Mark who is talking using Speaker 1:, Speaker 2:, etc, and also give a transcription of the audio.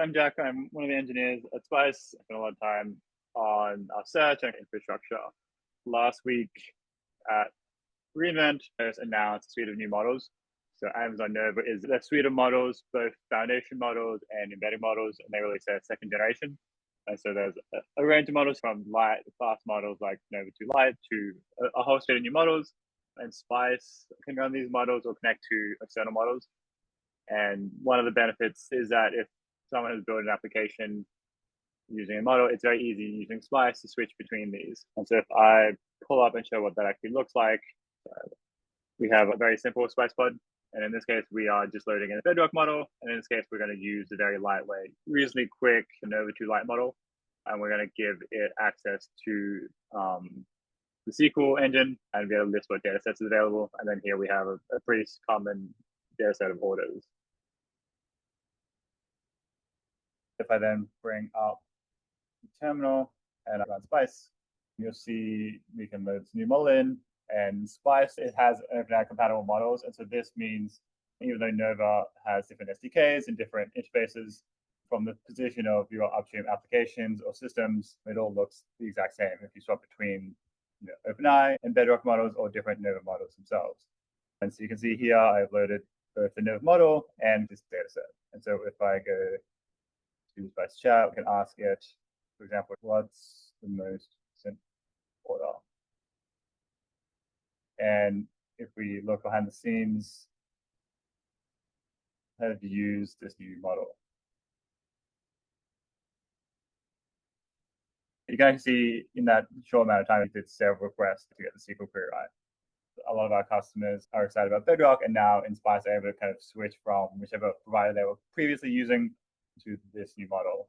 Speaker 1: I'm Jack. I'm one of the engineers at Spice. I spent a lot of time on our search and infrastructure. Last week at reInvent, there's announced a suite of new models. So Amazon Nova is a suite of models, both foundation models and embedding models, and they released their second generation. And so there's a range of models from light, fast models like Nova 2 Lite to a whole suite of new models. And Spice can run these models or connect to external models. And one of the benefits is that if someone has built an application using a model, it's very easy using Spice to switch between these. And so if I pull up and show what that actually looks like, we have a very simple Spice pod. And in this case, we are just loading in a Bedrock model. And in this case, we're going to use the very lightweight, reasonably quick Nova 2 Lite model. And we're going to give it access to the SQL engine and be able to list what data sets is available. And then here we have a pretty common data set of orders. If I then bring up the terminal and I run Spice, you'll see we can load this new model in. And Spice, it has OpenAI compatible models. And so this means even though Nova has different SDKs and different interfaces, from the position of your upstream applications or systems, it all looks the exact same if you swap between OpenAI and Bedrock models or different Nova models themselves. And so you can see here, I've loaded both the Nova model and this data set. And so if I go to Spice chat, we can ask it, for example, what's the most recent order? And if we look behind the scenes, how to use this new model. You can actually see in that short amount of time, we did several requests to get the SQL query right. A lot of our customers are excited about Bedrock, and now in Spice are able to kind of switch from whichever provider they were previously using to this new model.